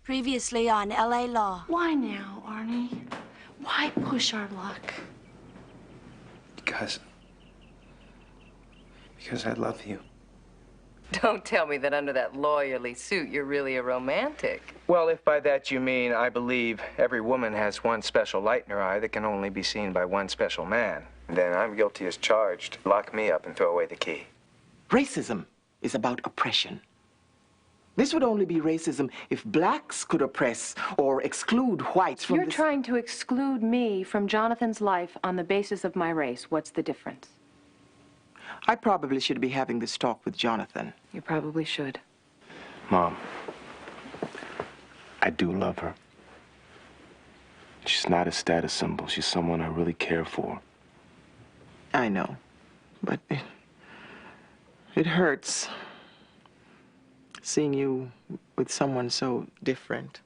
Previously on L.A. Law. Why now, Arnie? Why push our luck? Because I love you. Don't tell me that under that lawyerly suit you're really a romantic. Well, if by that you mean I believe every woman has one special light in her eye that can only be seen by one special man, then I'm guilty as charged. Lock me up and throw away the key. Racism is about oppression. This would only be racism if blacks could oppress or exclude whites from You're trying to exclude me from Jonathan's life on the basis of my race. What's the difference? I probably should be having this talk with Jonathan. You probably should. Mom, I do love her. She's not a status symbol. She's someone I really care for. I know, but it hurts seeing you with someone so different.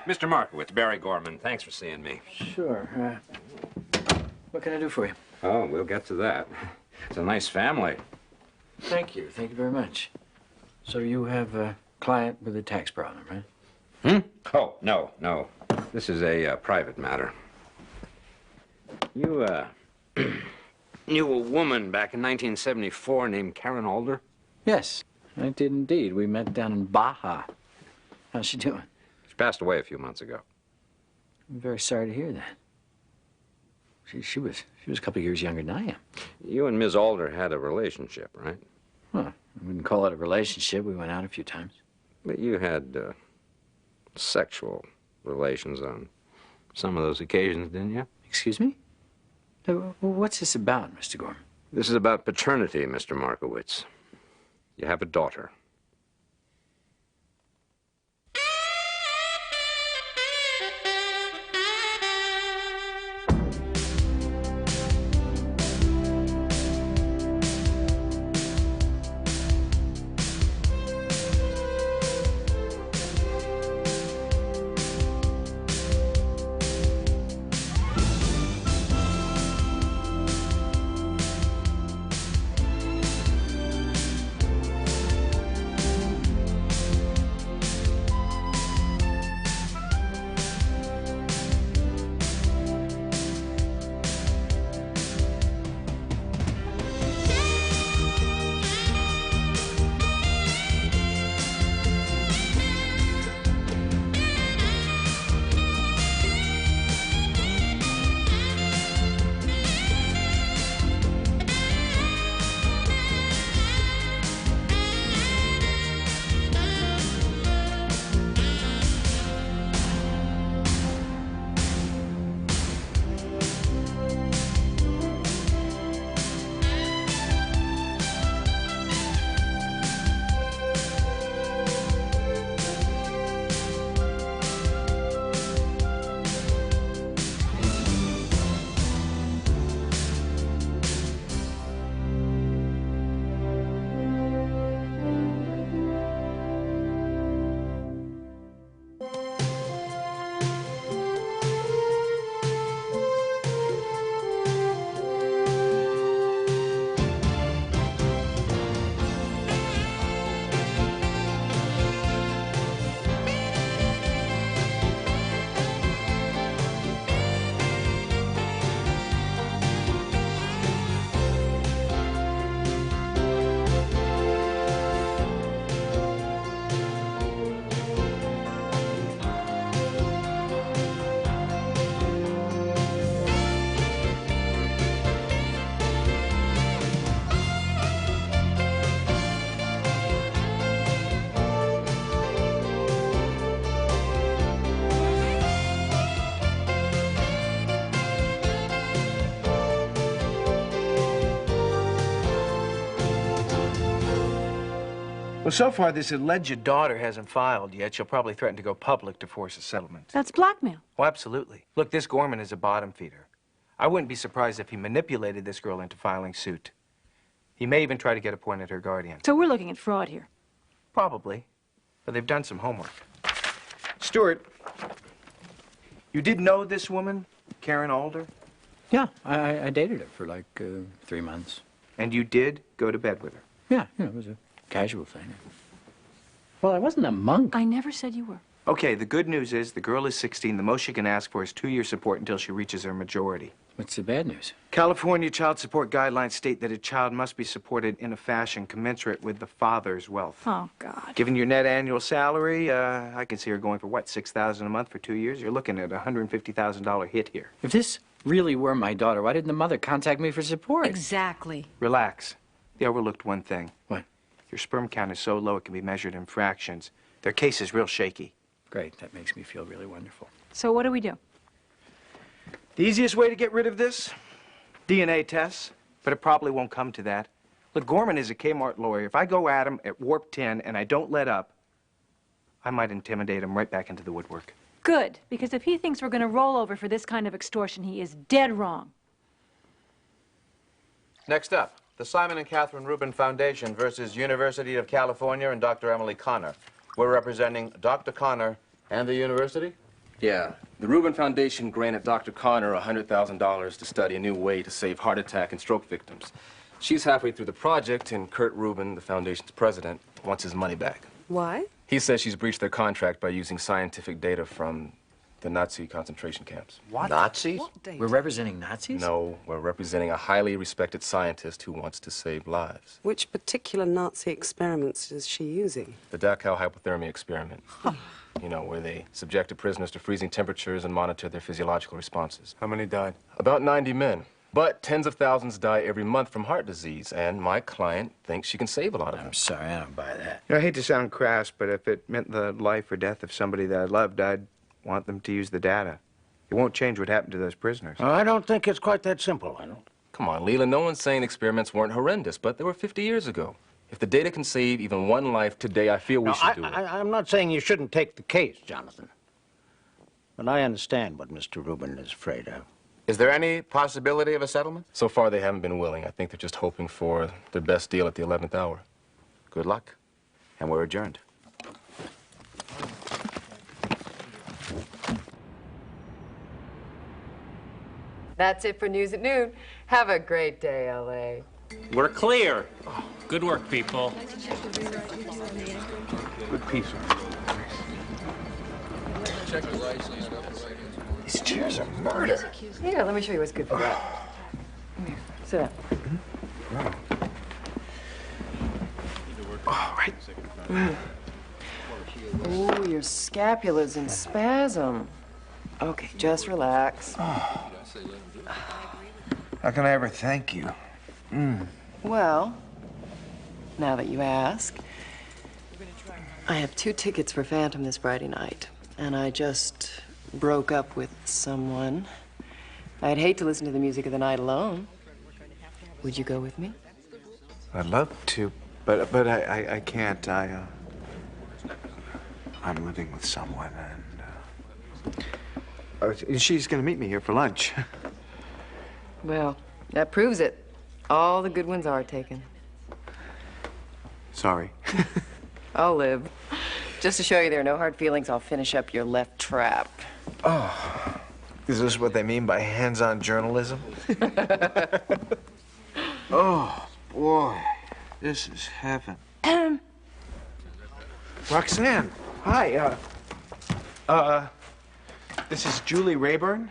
Mr. Markowitz, Barry Gorman, thanks for seeing me. Sure. What can I do for you? Oh, we'll get to that. It's a nice family. Thank you. Thank you very much. So you have a client with a tax problem, right? Oh, no. This is a private matter. You, knew a woman back in 1974 named Karen Alder? Yes, I did indeed. We met down in Baja. How's she doing? She passed away a few months ago. I'm very sorry to hear that. She was a couple of years younger than I am. You and Ms. Alder had a relationship, right? Well, I wouldn't call it a relationship. We went out a few times. But you had, sexual relations on some of those occasions, didn't you? Excuse me? What's this about, Mr. Gorman? This is about paternity, Mr. Markowitz. You have a daughter. Well, so far, this alleged daughter hasn't filed yet. She'll probably threaten to go public to force a settlement. That's blackmail. Oh, absolutely. Look, this Gorman is a bottom feeder. I wouldn't be surprised if he manipulated this girl into filing suit. He may even try to get appointed her guardian. So we're looking at fraud here. Probably. But they've done some homework. Stuart, you did know this woman, Karen Alder? Yeah, I dated her for like 3 months. And you did go to bed with her? Yeah, it was a casual thing. Well, I wasn't a monk. I never said you were. Okay, the good news is the girl is 16. The most she can ask for is 2 years support until she reaches her majority. What's the bad news? California child support guidelines state that a child must be supported in a fashion commensurate with the father's wealth. Oh, God. Given your net annual salary, I can see her going for, what, $6,000 a month for 2 years? You're looking at a $150,000 hit here. If this really were my daughter, why didn't the mother contact me for support? Exactly. Relax. They overlooked one thing. What? Your sperm count is so low it can be measured in fractions. Their case is real shaky. Great, that makes me feel really wonderful. So what do we do? The easiest way to get rid of this? DNA tests. But it probably won't come to that. Look, Gorman is a Kmart lawyer. If I go at him at warp 10 and I don't let up, I might intimidate him right back into the woodwork. Good, because if he thinks we're going to roll over for this kind of extortion, he is dead wrong. Next up, the Simon and Catherine Rubin Foundation versus University of California and Dr. Emily Connor. We're representing Dr. Connor and the university? Yeah. The Rubin Foundation granted Dr. Connor $100,000 to study a new way to save heart attack and stroke victims. She's halfway through the project, and Kurt Rubin, the foundation's president, wants his money back. Why? He says she's breached their contract by using scientific data from the Nazi concentration camps. What? Nazis? We're representing Nazis? No, we're representing a highly respected scientist who wants to save lives. Which particular Nazi experiments is she using? The Dachau hypothermia experiment. You know, where they subjected prisoners to freezing temperatures and monitored their physiological responses. How many died? About 90 men. But tens of thousands die every month from heart disease, and my client thinks she can save a lot of them. I'm sorry, I don't buy that. You know, I hate to sound crass, but if it meant the life or death of somebody that I loved, I'd want them to use the data. It won't change what happened to those prisoners. I don't think it's quite that simple, I don't. Come on, Leland, no one's saying experiments weren't horrendous, but they were 50 years ago. If the data can save even one life today, I feel we should do it. I'm not saying you shouldn't take the case, Jonathan. But I understand what Mr. Rubin is afraid of. Is there any possibility of a settlement? So far, they haven't been willing. I think they're just hoping for their best deal at the 11th hour. Good luck. And we're adjourned. That's it for News at Noon. Have a great day, L.A. We're clear. Good work, people. Good piece. These chairs are murder. Here, let me show you what's good for that. Come here, sit down. All right. Oh, your scapula's in spasm. Okay, just relax. How can I ever thank you? Well, now that you ask, I have 2 tickets for Phantom this Friday night, and I just broke up with someone. I'd hate to listen to the music of the night alone. Would you go with me? I'd love to, but I can't. I'm living with someone, and she's gonna meet me here for lunch. Well, that proves it. All the good ones are taken. Sorry. I'll live. Just to show you there are no hard feelings, I'll finish up your left trap. Oh, is this what they mean by hands-on journalism? Oh, boy, this is heaven. Roxanne, hi, this is Julie Rayburn.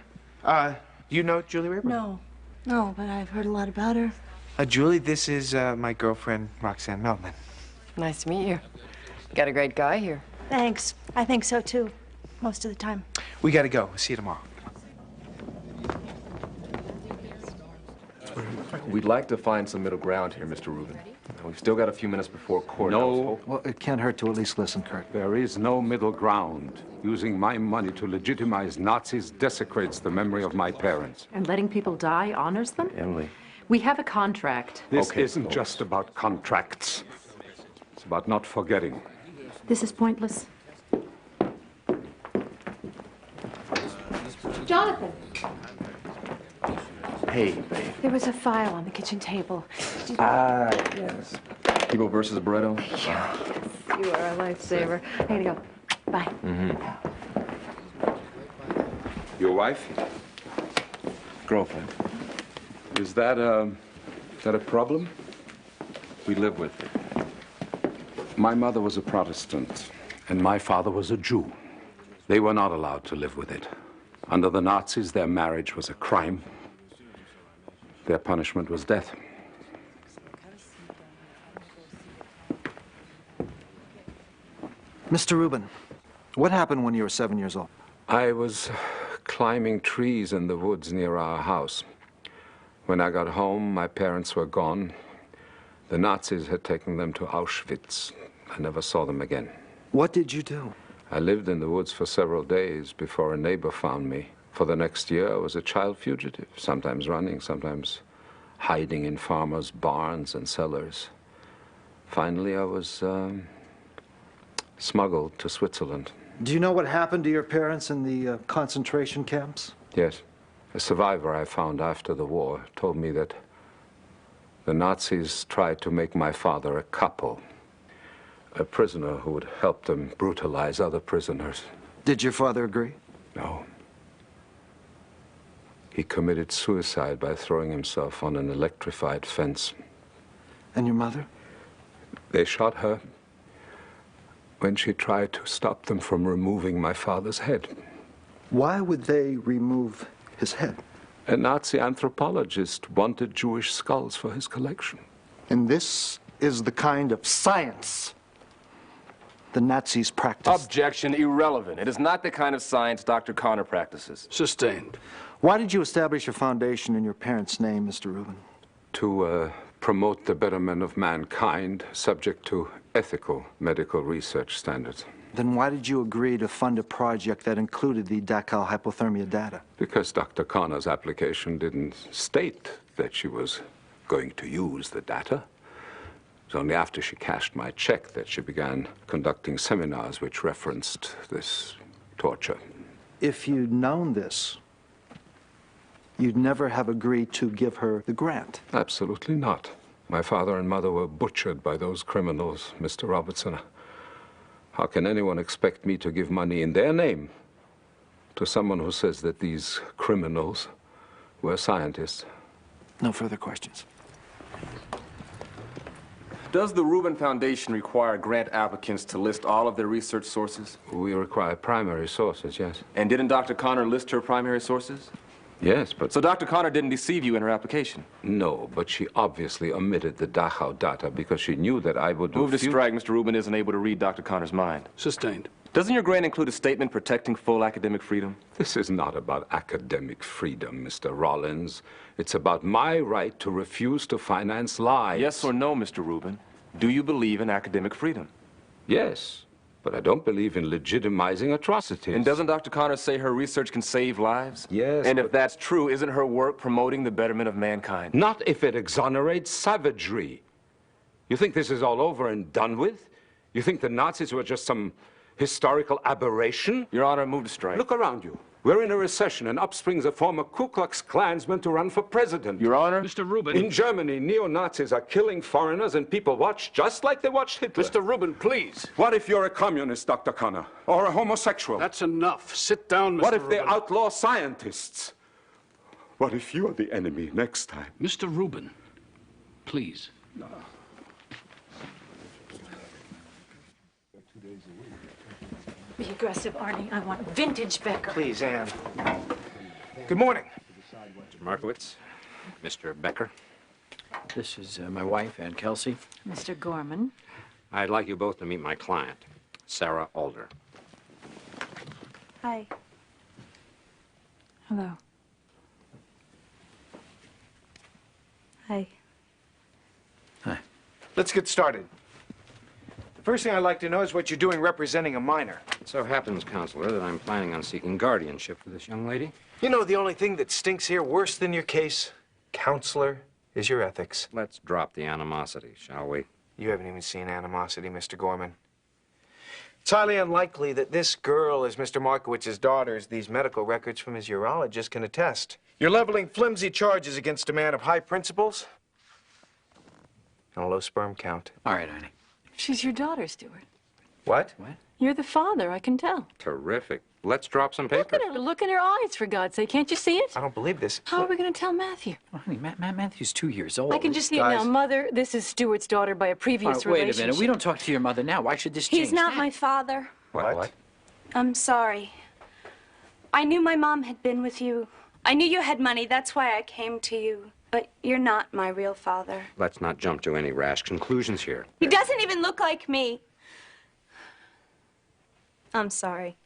You know Julie Rayburn? No, but I've heard a lot about her. Julie, this is my girlfriend, Roxanne Melman. Nice to meet you. You got a great guy here. Thanks. I think so, too. Most of the time. We gotta go. See you tomorrow. We'd like to find some middle ground here, Mr. Rubin. We've still got a few minutes before court. No. Well, it can't hurt to at least listen, Kurt. There is no middle ground. Using my money to legitimize Nazis desecrates the memory of my parents. And letting people die honors them? Emily. We have a contract. This isn't just about contracts. It's about not forgetting. This is pointless. Jonathan! Hey, babe. There was a file on the kitchen table. Yes. People versus Barretto? Yes, you are a lifesaver. I gotta go. Bye. Your wife? Girlfriend. Is that a problem? We live with her. My mother was a Protestant, and my father was a Jew. They were not allowed to live with it. Under the Nazis, their marriage was a crime. Their punishment was death. Mr. Rubin, what happened when you were 7 years old? I was climbing trees in the woods near our house. When I got home, my parents were gone. The Nazis had taken them to Auschwitz. I never saw them again. What did you do? I lived in the woods for several days before a neighbor found me. For the next year, I was a child fugitive, sometimes running, sometimes hiding in farmers' barns and cellars. Finally, I was smuggled to Switzerland. Do you know what happened to your parents in the concentration camps? Yes. A survivor I found after the war told me that the Nazis tried to make my father a capo, a prisoner who would help them brutalize other prisoners. Did your father agree? No. He committed suicide by throwing himself on an electrified fence. And your mother? They shot her when she tried to stop them from removing my father's head. Why would they remove his head? A Nazi anthropologist wanted Jewish skulls for his collection. And this is the kind of science the Nazis practiced. Objection, irrelevant. It is not the kind of science Dr. Connor practices. Sustained. Why did you establish a foundation in your parents' name, Mr. Rubin? To promote the betterment of mankind, subject to ethical medical research standards. Then why did you agree to fund a project that included the Dachau hypothermia data? Because Dr. Connor's application didn't state that she was going to use the data. It was only after she cashed my check that she began conducting seminars which referenced this torture. If you'd known this, you'd never have agreed to give her the grant. Absolutely not. My father and mother were butchered by those criminals, Mr. Robertson. How can anyone expect me to give money in their name to someone who says that these criminals were scientists? No further questions. Does the Rubin Foundation require grant applicants to list all of their research sources? We require primary sources, yes. And didn't Dr. Connor list her primary sources? Yes, but... So Dr. Connor didn't deceive you in her application? No, but she obviously omitted the Dachau data because she knew that I would do... Move to strike. Mr. Rubin isn't able to read Dr. Connor's mind. Sustained. Doesn't your grant include a statement protecting full academic freedom? This is not about academic freedom, Mr. Rollins. It's about my right to refuse to finance lies. Yes or no, Mr. Rubin? Do you believe in academic freedom? Yes, but I don't believe in legitimizing atrocities. And doesn't Dr. Connor say her research can save lives? Yes, And if that's true, isn't her work promoting the betterment of mankind? Not if it exonerates savagery. You think this is all over and done with? You think the Nazis were just some historical aberration? Your Honor, move to strike. Look around you. We're in a recession, and up springs a former Ku Klux Klansman to run for president. Your Honor? Mr. Rubin. In Germany, neo-Nazis are killing foreigners, and people watch just like they watched Hitler. Mr. Rubin, please. What if you're a communist, Dr. Connor? Or a homosexual? That's enough. Sit down, Mr. What if Rubin. they outlaw scientists? What if you're the enemy next time? Mr. Rubin, please. Be aggressive, Arnie. I want vintage Becker. Please, Anne. Good morning. Mr. Markowitz, Mr. Becker. This is my wife, Aunt Kelsey. Mr. Gorman. I'd like you both to meet my client, Sarah Alder. Hi. Hello. Hi. Hi. Let's get started. The first thing I'd like to know is what you're doing representing a minor. It so happens, Counselor, that I'm planning on seeking guardianship for this young lady. You know, the only thing that stinks here worse than your case, Counselor, is your ethics. Let's drop the animosity, shall we? You haven't even seen animosity, Mr. Gorman. It's highly unlikely that this girl is Mr. Markowitz's daughter, as these medical records from his urologist can attest. You're leveling flimsy charges against a man of high principles and a low sperm count. All right, Arnie. She's your daughter, Stuart. What? You're the father, I can tell. Terrific. Let's drop some paper. Look in her eyes, for God's sake. Can't you see it? I don't believe this. How are we going to tell Matthew? Well, honey, Matthew's 2 years old. I can just see it now. Mother, this is Stuart's daughter by a previous Wait relationship. a minute. We don't talk to your mother now. Why should this change? He's not my father. What? I'm sorry. I knew my mom had been with you. I knew you had money. That's why I came to you. But you're not my real father. Let's not jump to any rash conclusions here. He doesn't even look like me. I'm sorry.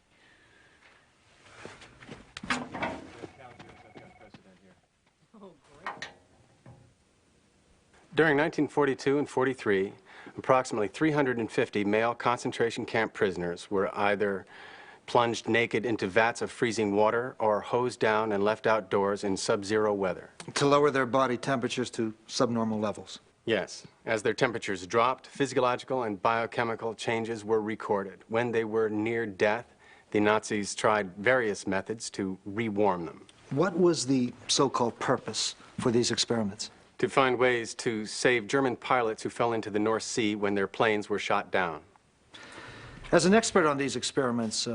During 1942 and 43, approximately 350 male concentration camp prisoners were either plunged naked into vats of freezing water or hosed down and left outdoors in sub-zero weather. To lower their body temperatures to subnormal levels. Yes. As their temperatures dropped, physiological and biochemical changes were recorded. When they were near death, the Nazis tried various methods to rewarm them. What was the so-called purpose for these experiments? To find ways to save German pilots who fell into the North Sea when their planes were shot down. As an expert on these experiments,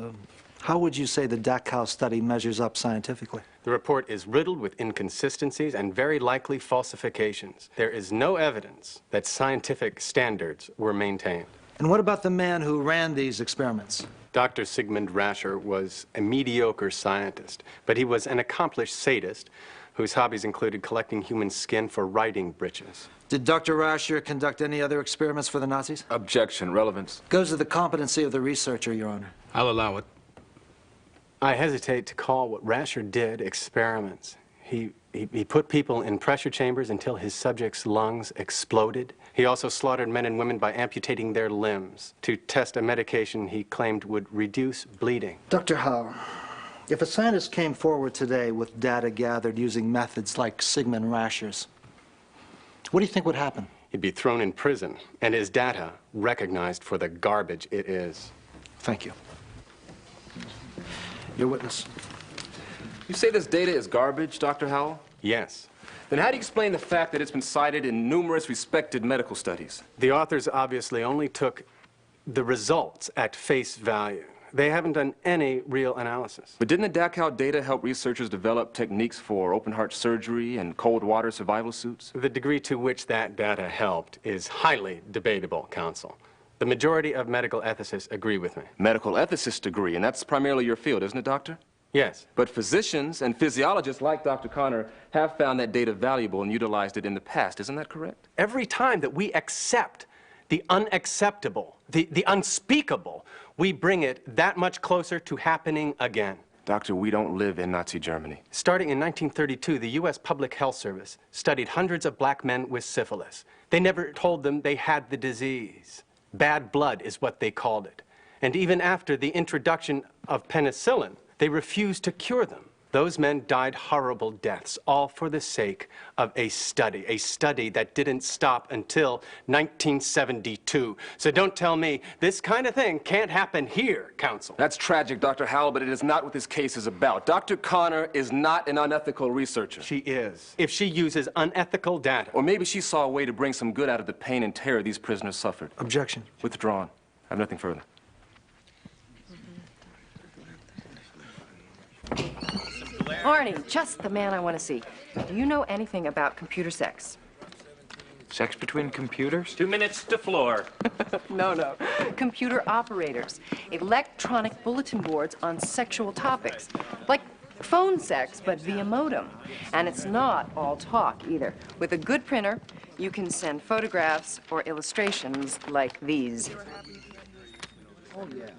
how would you say the Dachau study measures up scientifically? The report is riddled with inconsistencies and very likely falsifications. There is no evidence that scientific standards were maintained. And what about the man who ran these experiments? Dr. Sigmund Rascher was a mediocre scientist, but he was an accomplished sadist whose hobbies included collecting human skin for riding breeches. Did Dr. Rascher conduct any other experiments for the Nazis? Objection. Relevance. Goes to the competency of the researcher, Your Honor. I'll allow it. I hesitate to call what Rascher did experiments. He put people in pressure chambers until his subjects' lungs exploded. He also slaughtered men and women by amputating their limbs to test a medication he claimed would reduce bleeding. Dr. Howe, if a scientist came forward today with data gathered using methods like Sigmund Rascher's, what do you think would happen? He'd be thrown in prison, and his data recognized for the garbage it is. Thank you. Your witness. You say this data is garbage, Dr. Howell? Yes. Then how do you explain the fact that it's been cited in numerous respected medical studies? The authors obviously only took the results at face value. They haven't done any real analysis. But didn't the Dachau data help researchers develop techniques for open-heart surgery and cold water survival suits? The degree to which that data helped is highly debatable, counsel. The majority of medical ethicists agree with me. Medical ethicists agree, and that's primarily your field, isn't it, Doctor? Yes. But physicians and physiologists like Dr. Connor have found that data valuable and utilized it in the past. Isn't that correct? Every time that we accept the unacceptable, the unspeakable, we bring it that much closer to happening again. Doctor, we don't live in Nazi Germany. Starting in 1932, the U.S. Public Health Service studied hundreds of black men with syphilis. They never told them they had the disease. Bad blood is what they called it. And even after the introduction of penicillin, they refused to cure them. Those men died horrible deaths, all for the sake of a study that didn't stop until 1972. So don't tell me this kind of thing can't happen here, counsel. That's tragic, Dr. Howell, but it is not what this case is about. Dr. Connor is not an unethical researcher. She is. If she uses unethical data. Or maybe she saw a way to bring some good out of the pain and terror these prisoners suffered. Objection. Withdrawn. I have nothing further. Arnie, just the man I want to see. Do you know anything about computer sex? Sex between computers? 2 minutes to floor. No. Computer operators. Electronic bulletin boards on sexual topics. Like phone sex, but via modem. And it's not all talk, either. With a good printer, you can send photographs or illustrations like these. Oh, yeah.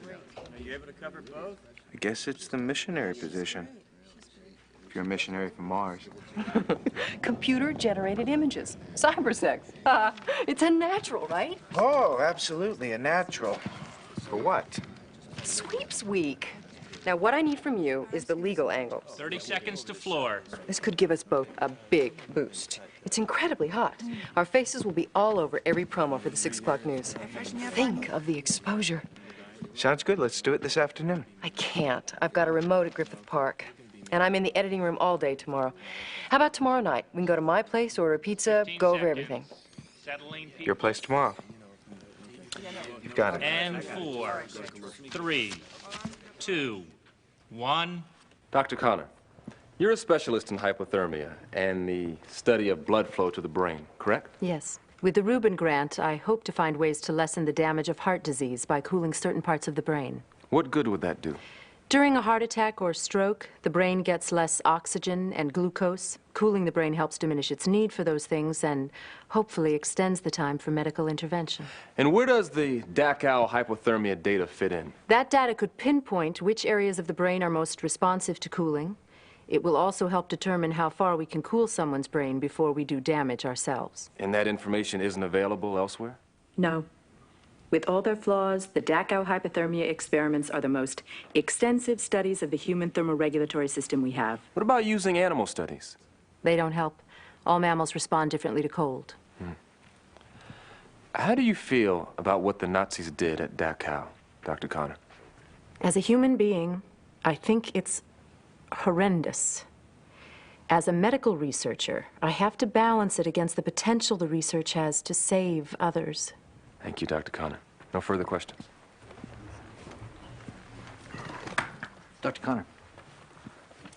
Are you able to cover both? I guess it's the missionary position. If you're a missionary from Mars. Computer-generated images. Cybersex. It's unnatural, right? Oh, absolutely, a natural. For what? Sweeps Week. Now, what I need from you is the legal angle. 30 seconds to floor. This could give us both a big boost. It's incredibly hot. Our faces will be all over every promo for the 6 o'clock news. Think of the exposure. Sounds good. Let's do it this afternoon. I can't. I've got a remote at Griffith Park. And I'm in the editing room all day tomorrow. How about tomorrow night? We can go to my place, order a pizza, go over everything. Your place tomorrow. You've got it. And 4, 3, 2, 1. Dr. Connor, you're a specialist in hypothermia and the study of blood flow to the brain, correct? Yes. With the Rubin grant, I hope to find ways to lessen the damage of heart disease by cooling certain parts of the brain. What good would that do? During a heart attack or stroke, the brain gets less oxygen and glucose. Cooling the brain helps diminish its need for those things and hopefully extends the time for medical intervention. And where does the Dachau hypothermia data fit in? That data could pinpoint which areas of the brain are most responsive to cooling. It will also help determine how far we can cool someone's brain before we do damage ourselves. And that information isn't available elsewhere? No. With all their flaws, the Dachau hypothermia experiments are the most extensive studies of the human thermoregulatory system we have. What about using animal studies? They don't help. All mammals respond differently to cold. How do you feel about what the Nazis did at Dachau, Dr. Connor? As a human being, I think it's horrendous. As a medical researcher, I have to balance it against the potential the research has to save others. Thank you, Dr. Connor. No further questions. Dr. Connor,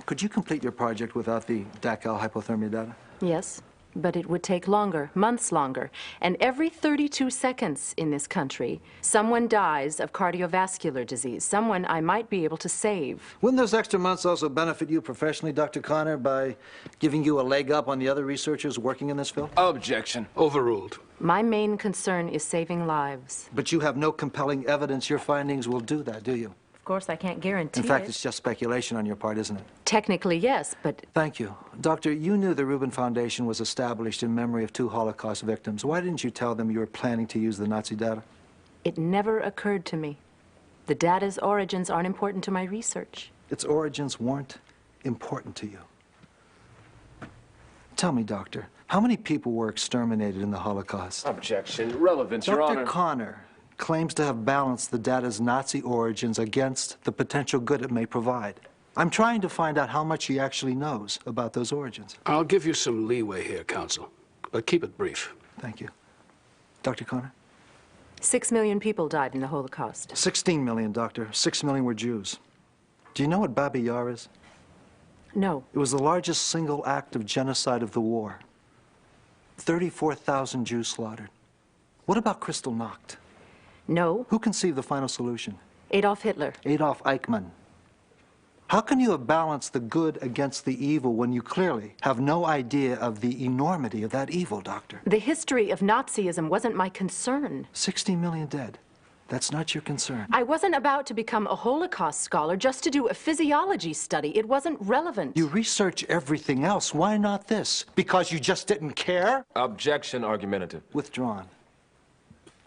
could you complete your project without the Dachau hypothermia data? Yes, but it would take longer, months longer. And every 32 seconds in this country, someone dies of cardiovascular disease, someone I might be able to save. Wouldn't those extra months also benefit you professionally, Dr. Connor, by giving you a leg up on the other researchers working in this field? Objection. Overruled. My main concern is saving lives. But you have no compelling evidence your findings will do that, do you? Of course, I can't guarantee In fact, it. it's just speculation on your part, isn't it? Technically, yes, but... Thank you. Doctor, you knew the Rubin Foundation was established in memory of 2 Holocaust victims. Why didn't you tell them you were planning to use the Nazi data? It never occurred to me. The data's origins aren't important to my research. Its origins weren't important to you. Tell me, Doctor, how many people were exterminated in the Holocaust? Objection. Relevance, Your Honor. Dr. Connor claims to have balanced the data's Nazi origins against the potential good it may provide. I'm trying to find out how much he actually knows about those origins. I'll give you some leeway here, counsel, but keep it brief. Thank you. Dr. Connor? 6 million people died in the Holocaust. 16 million, Doctor. 6 million were Jews. Do you know what Babi Yar is? No. It was the largest single act of genocide of the war. 34,000 Jews slaughtered. What about Kristallnacht? No. Who conceived the final solution? Adolf Hitler. Adolf Eichmann. How can you have balanced the good against the evil when you clearly have no idea of the enormity of that evil, Doctor? The history of Nazism wasn't my concern. 60 million dead. That's not your concern. I wasn't about to become a Holocaust scholar just to do a physiology study. It wasn't relevant. You research everything else. Why not this? Because you just didn't care? Objection. Argumentative. Withdrawn.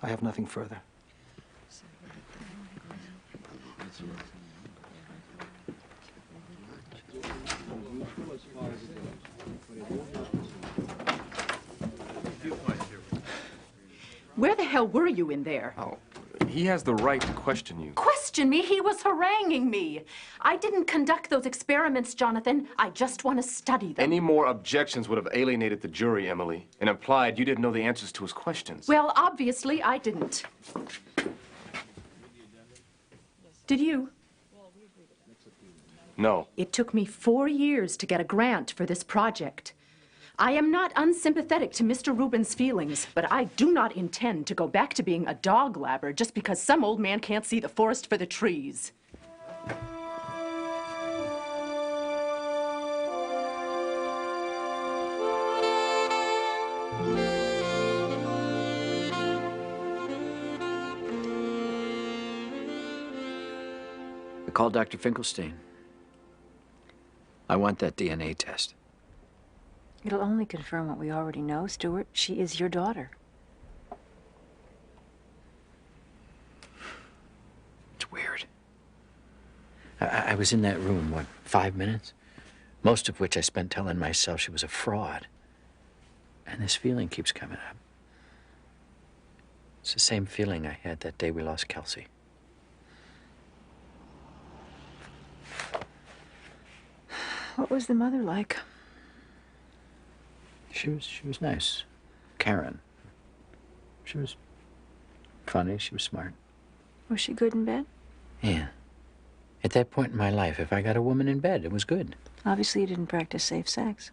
I have nothing further. Where the hell were you in there? Oh, he has the right to question you. Question me? He was haranguing me. I didn't conduct those experiments, Jonathan. I just want to study them. Any more objections would have alienated the jury, Emily, and implied you didn't know the answers to his questions. Well, obviously, I didn't. Did you? No. It took me 4 years to get a grant for this project. I am not unsympathetic to Mr. Rubin's feelings, but I do not intend to go back to being a dog labber just because some old man can't see the forest for the trees. I called Dr. Finkelstein. I want that DNA test. It'll only confirm what we already know, Stuart. She is your daughter. It's weird. I was in that room, what, 5 minutes? Most of which I spent telling myself she was a fraud. And this feeling keeps coming up. It's the same feeling I had that day we lost Kelsey. What was the mother like? She was nice. Karen. She was funny. She was smart. Was she good in bed? Yeah. At that point in my life, if I got a woman in bed, it was good. Obviously, you didn't practice safe sex.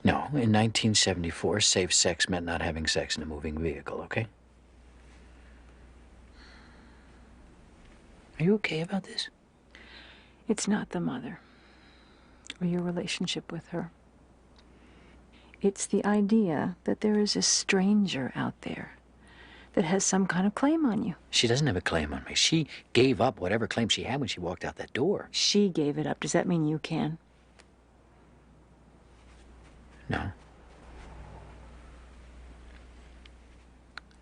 No, in 1974, safe sex meant not having sex in a moving vehicle, okay? Are you okay about this? It's not the mother or your relationship with her. It's the idea that there is a stranger out there that has some kind of claim on you. She doesn't have a claim on me. She gave up whatever claim she had when she walked out that door. She gave it up. Does that mean you can? No.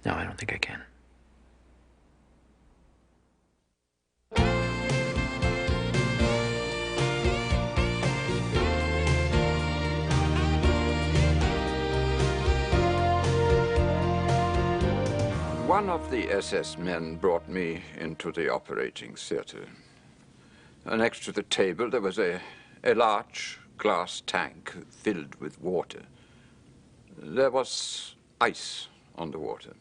No, I don't think I can. One of the SS men brought me into the operating theater. Next to the table, there was a large glass tank filled with water. There was ice on the water.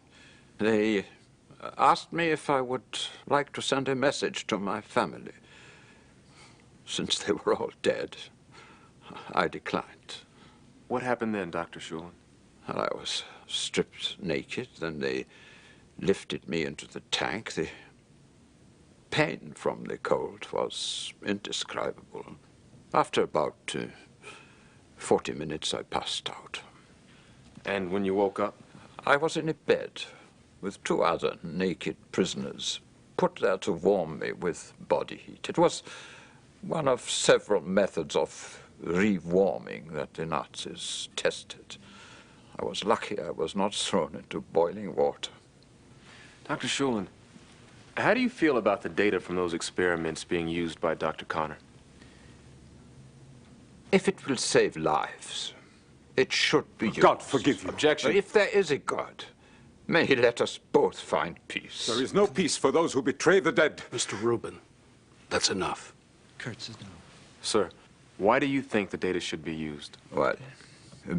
They asked me if I would like to send a message to my family. Since they were all dead, I declined. What happened then, Dr. Shulin? I was stripped naked, then they lifted me into the tank. The pain from the cold was indescribable. After about 40 minutes, I passed out. And when you woke up? I was in a bed with 2 other naked prisoners, put there to warm me with body heat. It was one of several methods of re-warming that the Nazis tested. I was lucky I was not thrown into boiling water. Dr. Shulin, how do you feel about the data from those experiments being used by Dr. Connor? If it will save lives, it should be used. God forgive you. Objection. If there is a God, may he let us both find peace. There is no peace for those who betray the dead. Mr. Rubin, that's enough. Kurtz is no. Sir, why do you think the data should be used? Well,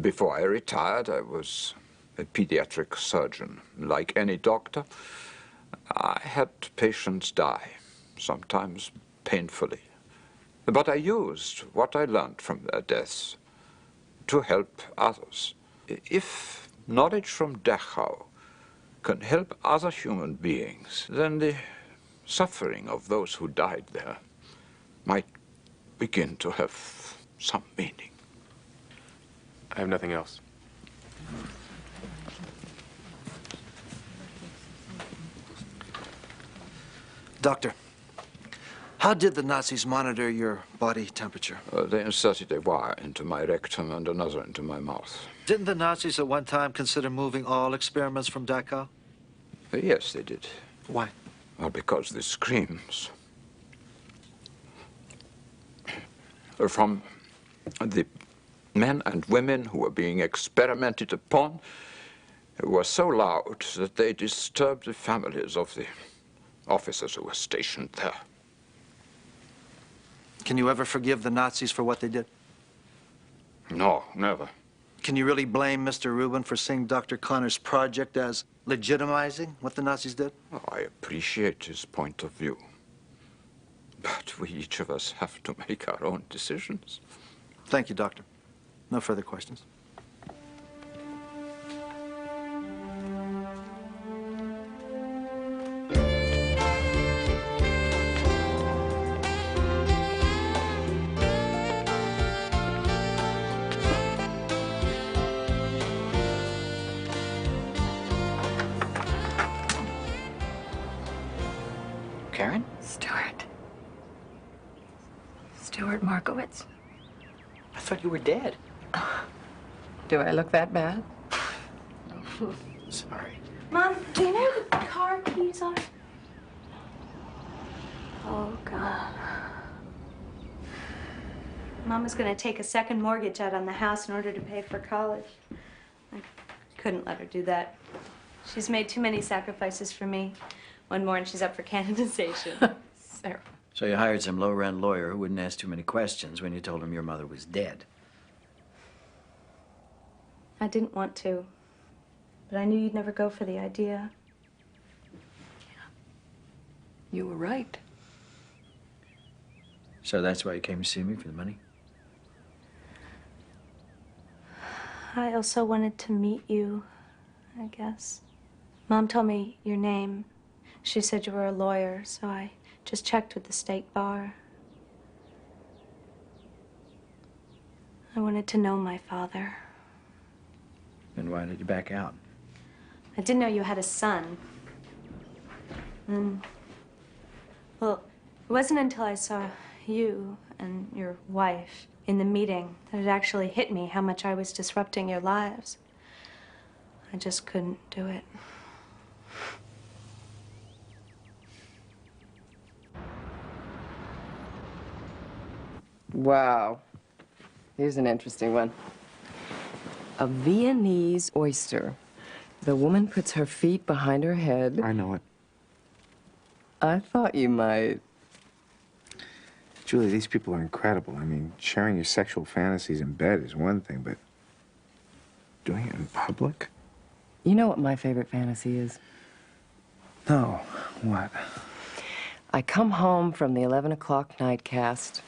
before I retired, I was a pediatric surgeon. Like any doctor, I had patients die, sometimes painfully. But I used what I learned from their deaths to help others. If knowledge from Dachau can help other human beings, then the suffering of those who died there might begin to have some meaning. I have nothing else. Doctor, how did the Nazis monitor your body temperature? They inserted a wire into my rectum and another into my mouth. Didn't the Nazis at one time consider moving all experiments from Dachau? Yes, they did. Why? Well, because the screams from the men and women who were being experimented upon were so loud that they disturbed the families of the officers who were stationed there. Can you ever forgive the Nazis for what they did? No, never. Can you really blame Mr. Rubin for seeing Dr. Connor's project as legitimizing what the Nazis did? Oh, I appreciate his point of view. But we each of us have to make our own decisions. Thank you, Doctor. No further questions. Karen? Stuart Markowitz. I thought you were dead. Do I look that bad? Sorry. Mom, do you know where the car keys are? Oh, God. Mom was going to take a second mortgage out on the house in order to pay for college. I couldn't let her do that. She's made too many sacrifices for me. One more and she's up for canonization. Sarah. So you hired some low-rent lawyer who wouldn't ask too many questions when you told him your mother was dead. I didn't want to, but I knew you'd never go for the idea. You were right. So that's why you came to see me, for the money? I also wanted to meet you, I guess. Mom told me your name. She said you were a lawyer, so I just checked with the state bar. I wanted to know my father. Then why did you back out? I didn't know you had a son. Well, it wasn't until I saw you and your wife in the meeting that it actually hit me how much I was disrupting your lives. I just couldn't do it. Wow. Here's an interesting one. A Viennese oyster. The woman puts her feet behind her head. I know it. I thought you might. Julie, these people are incredible. I mean, sharing your sexual fantasies in bed is one thing, but doing it in public? You know what my favorite fantasy is? No. What? I come home from the 11 o'clock nightcast.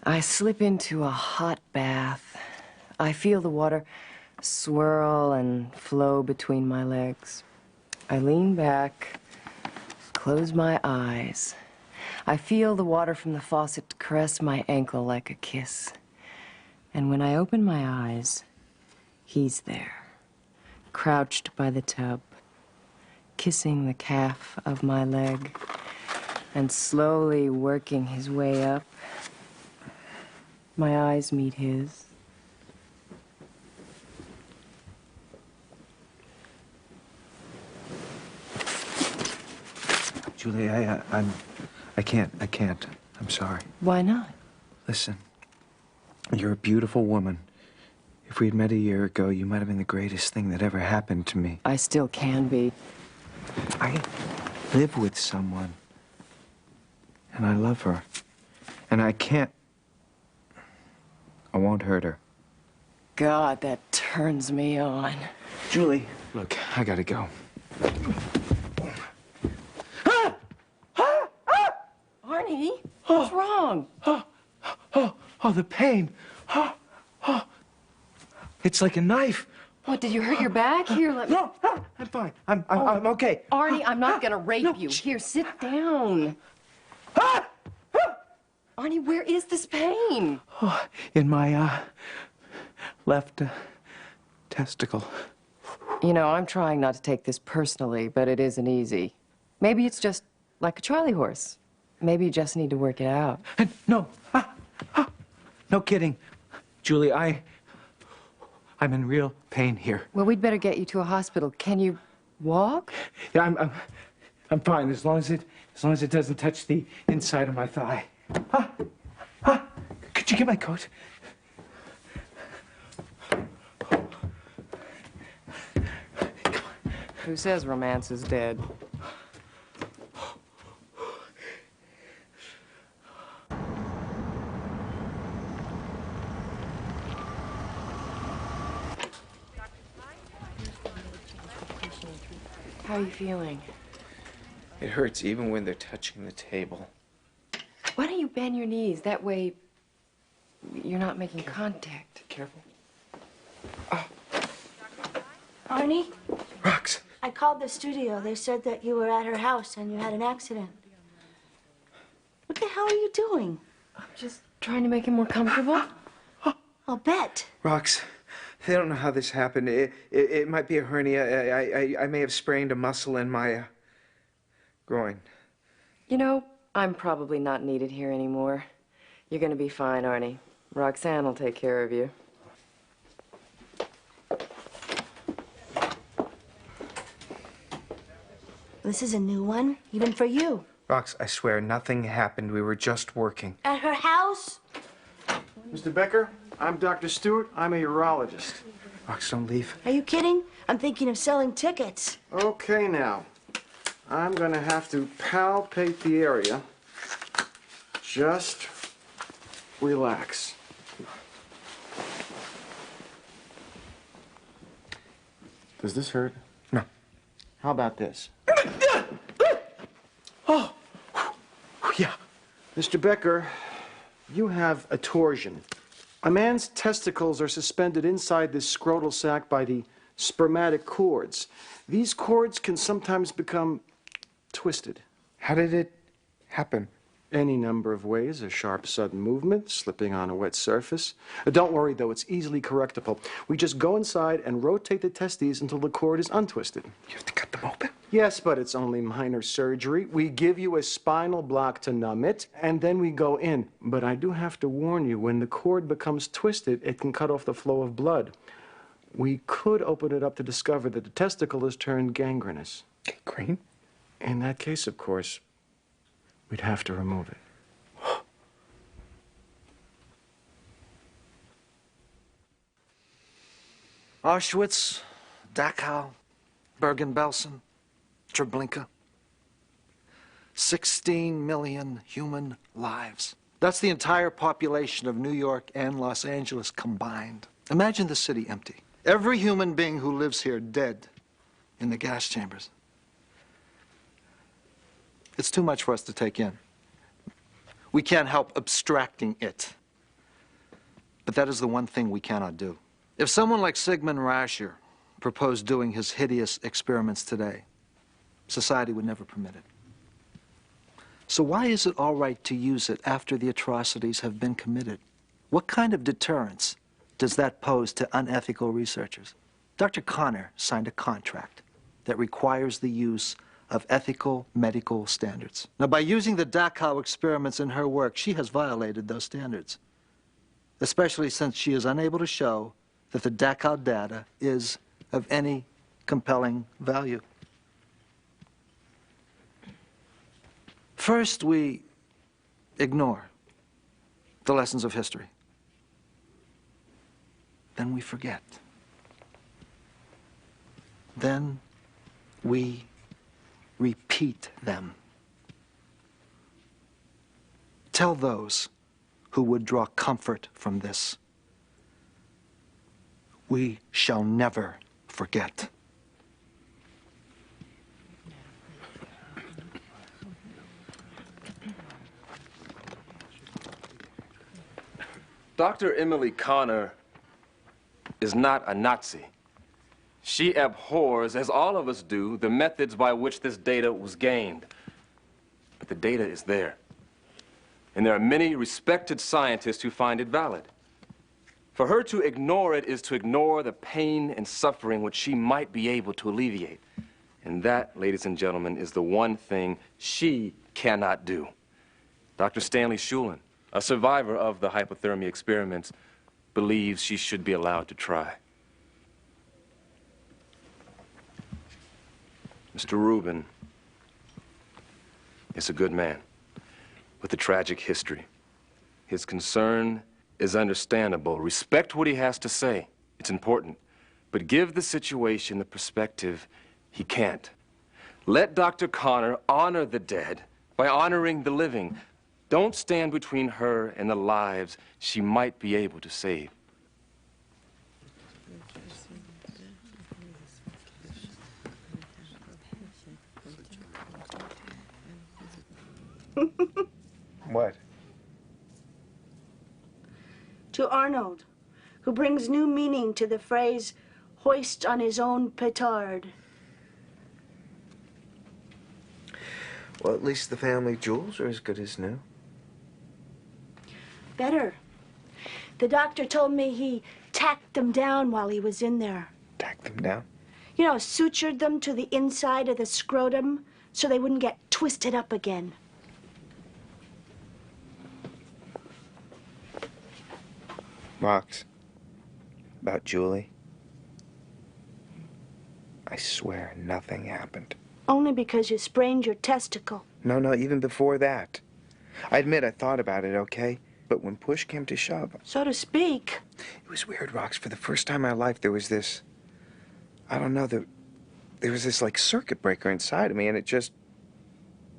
I slip into a hot bath. I feel the water swirl and flow between my legs. I lean back, close my eyes. I feel the water from the faucet caress my ankle like a kiss. And when I open my eyes, he's there, crouched by the tub, kissing the calf of my leg and slowly working his way up. My eyes meet his. Julie, I can't. I'm sorry. Why not? Listen, you're a beautiful woman. If we'd met a year ago, you might have been the greatest thing that ever happened to me. I still can be. I live with someone, and I love her, and I can't. I won't hurt her. God, that turns me on. Julie, look, I gotta go. Arnie, what's wrong? Oh, the pain. It's like a knife. What, did you hurt your back? Here, let me... No, I'm fine. I'm okay. Arnie, I'm not gonna rape you. Here, sit down. Arnie, where is this pain? Oh, in my, left testicle. You know, I'm trying not to take this personally, but it isn't easy. Maybe it's just like a Charlie horse. Maybe you just need to work it out. No. No kidding. Julie, I'm in real pain here. Well, we'd better get you to a hospital. Can you walk? Yeah, I'm fine as long as it doesn't touch the inside of my thigh. Could you get my coat? Who says romance is dead? How are you feeling? It hurts even when they're touching the table. Why don't you bend your knees? That way you're not making contact. Careful. Arnie? Rox. I called the studio. They said that you were at her house and you had an accident. What the hell are you doing? I'm just trying to make it more comfortable. I'll bet. Rox, they don't know how this happened. It might be a hernia. I may have sprained a muscle in my groin. You know, I'm probably not needed here anymore. You're gonna be fine, Arnie. Roxanne will take care of you. This is a new one, even for you. Rox, I swear, nothing happened. We were just working. At her house? Mr. Becker, I'm Dr. Stewart. I'm a urologist. Rox, don't leave. Are you kidding? I'm thinking of selling tickets. Okay, now. I'm gonna have to palpate the area. Just relax. Does this hurt? No. How about this? Oh, yeah. Mr. Becker, you have a torsion. A man's testicles are suspended inside this scrotal sac by the spermatic cords. These cords can sometimes become twisted. How did it happen? Any number of ways. A sharp, sudden movement, slipping on a wet surface. Don't worry, though, it's easily correctable. We just go inside and rotate the testes until the cord is untwisted. You have to cut them open? Yes, but it's only minor surgery. We give you a spinal block to numb it, and then we go in. But I do have to warn you, when the cord becomes twisted, it can cut off the flow of blood. We could open it up to discover that the testicle has turned gangrenous. Gangrene? In that case, of course, we'd have to remove it. Auschwitz, Dachau, Bergen-Belsen, Treblinka. 16 million human lives. That's the entire population of New York and Los Angeles combined. Imagine the city empty. Every human being who lives here dead in the gas chambers. It's too much for us to take in. We can't help abstracting it. But that is the one thing we cannot do. If someone like Sigmund Rascher proposed doing his hideous experiments today, society would never permit it. So why is it all right to use it after the atrocities have been committed? What kind of deterrence does that pose to unethical researchers? Dr. Connor signed a contract that requires the use of ethical medical standards. Now, by using the Dachau experiments in her work, she has violated those standards, especially since she is unable to show that the Dachau data is of any compelling value. First, we ignore the lessons of history. Then we forget. Then we repeat them. Tell those who would draw comfort from this, we shall never forget. Dr. Emily Connor is not a Nazi. She abhors, as all of us do, the methods by which this data was gained. But the data is there. And there are many respected scientists who find it valid. For her to ignore it is to ignore the pain and suffering which she might be able to alleviate. And that, ladies and gentlemen, is the one thing she cannot do. Dr. Stanley Shulin, a survivor of the hypothermia experiments, believes she should be allowed to try. Mr. Rubin is a good man with a tragic history. His concern is understandable. Respect what he has to say. It's important. But give the situation the perspective he can't. Let Dr. Connor honor the dead by honoring the living. Don't stand between her and the lives she might be able to save. What? To Arnold, who brings new meaning to the phrase, hoist on his own petard. Well, at least the family jewels are as good as new. Better. The doctor told me he tacked them down while he was in there. Tack them down? You know, sutured them to the inside of the scrotum so they wouldn't get twisted up again. Rox, about Julie, I swear nothing happened. Only because you sprained your testicle. No, even before that. I admit I thought about it, okay? But when push came to shove... So to speak. It was weird, Rox. For the first time in my life, there was this... I don't know, there was this, like, circuit breaker inside of me, and it just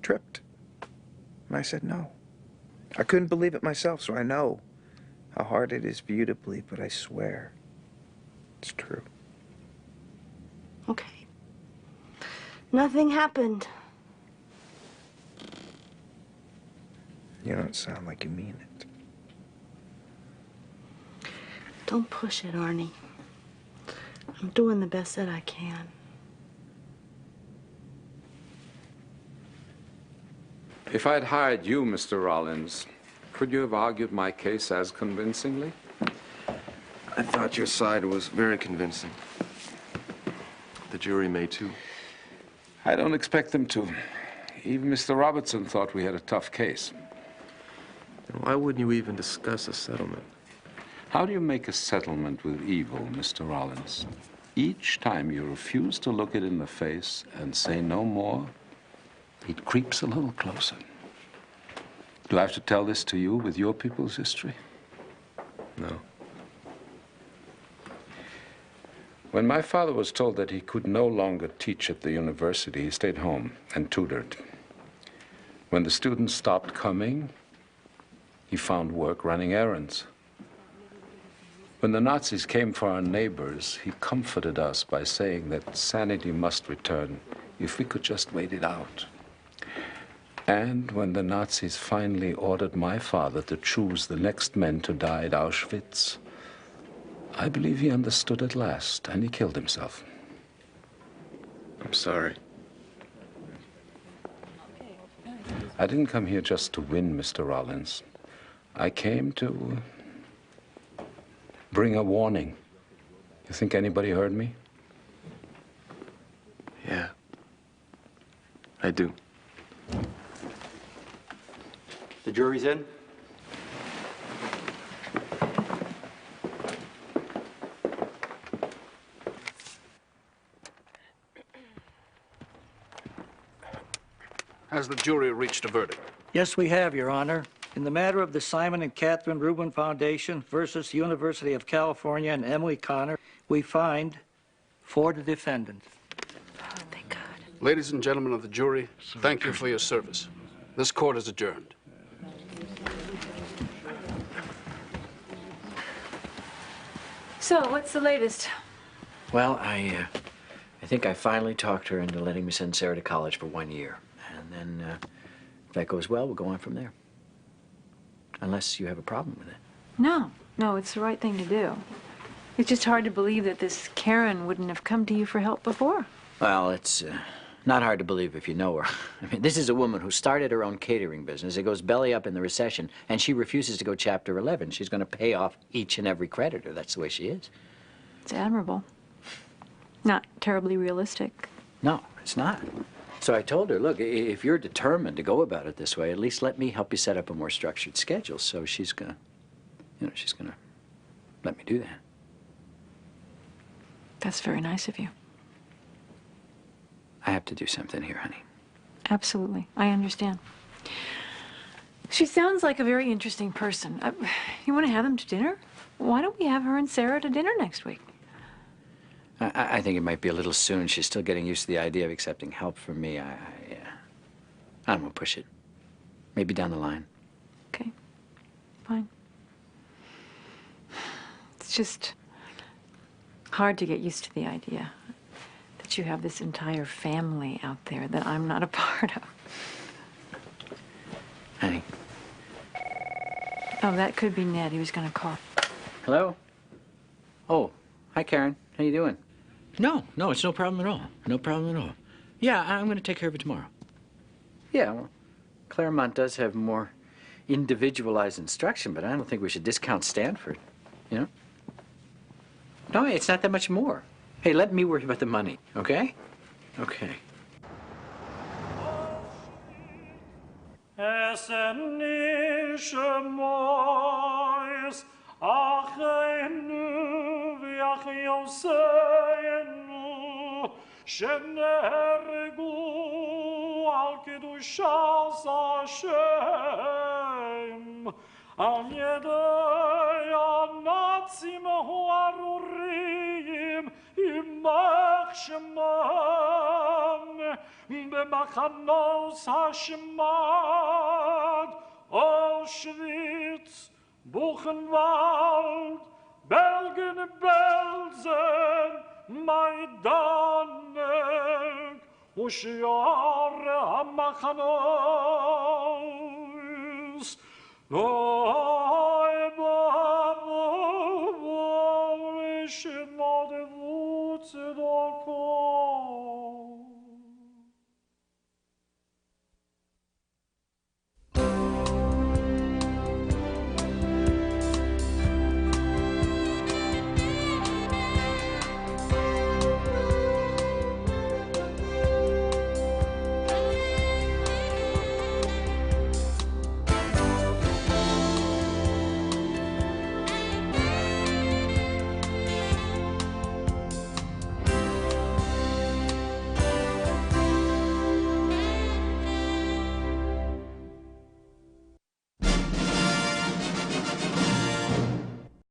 tripped. And I said no. I couldn't believe it myself, so I know how hard it is for you to believe, but I swear it's true. Okay. Nothing happened. You don't sound like you mean it. Don't push it, Arnie. I'm doing the best that I can. If I'd hired you, Mr. Rollins, could you have argued my case as convincingly? I thought your side was very convincing. The jury may too. I don't expect them to. Even Mr. Robertson thought we had a tough case. Why wouldn't you even discuss a settlement? How do you make a settlement with evil, Mr. Rollins? Each time you refuse to look it in the face and say no more, it creeps a little closer. Do I have to tell this to you with your people's history? No. When my father was told that he could no longer teach at the university, he stayed home and tutored. When the students stopped coming, he found work running errands. When the Nazis came for our neighbors, he comforted us by saying that sanity must return if we could just wait it out. And when the Nazis finally ordered my father to choose the next men to die at Auschwitz, I believe he understood at last, and he killed himself. I'm sorry. I didn't come here just to win, Mr. Rollins. I came to bring a warning. You think anybody heard me? Yeah. I do. The jury's in? Has the jury reached a verdict? Yes, we have, Your Honor. In the matter of the Simon and Catherine Rubin Foundation versus University of California and Emily Connor, we find for the defendant. Ladies and gentlemen of the jury, thank you for your service. This court is adjourned. So, what's the latest? Well, I think I finally talked her into letting me send Sarah to college for 1 year. And then, if that goes well, we'll go on from there. Unless you have a problem with it. No, it's the right thing to do. It's just hard to believe that this Karen wouldn't have come to you for help before. Well, it's not hard to believe if you know her. I mean, this is a woman who started her own catering business. It goes belly up in the recession, and she refuses to go Chapter 11. She's going to pay off each and every creditor. That's the way she is. It's admirable. Not terribly realistic. No, it's not. So I told her, look, if you're determined to go about it this way, at least let me help you set up a more structured schedule. So she's gonna, she's gonna let me do that. That's very nice of you. I have to do something here, honey. Absolutely. I understand. She sounds like a very interesting person. You want to have them to dinner? Why don't we have her and Sarah to dinner next week? I think it might be a little soon. She's still getting used to the idea of accepting help from me. I'm gonna push it. Maybe down the line. Okay. Fine. It's just hard to get used to the idea that you have this entire family out there that I'm not a part of. Honey. Oh, that could be Ned. He was gonna call. Hello? Oh, hi, Karen. How you doing? No, it's no problem at all. No problem at all. Yeah, I'm going to take care of it tomorrow. Yeah, well, Claremont does have more individualized instruction, but I don't think we should discount Stanford, you know? No, it's not that much more. Hey, let me worry about the money, okay? Okay. שנהרגו על קדושת השם על ידי הנאצים הארורים יימח שמם במחנות השמד אושוויץ בוכנוואלד Bergen-Belsen, ושיער המחנות Lo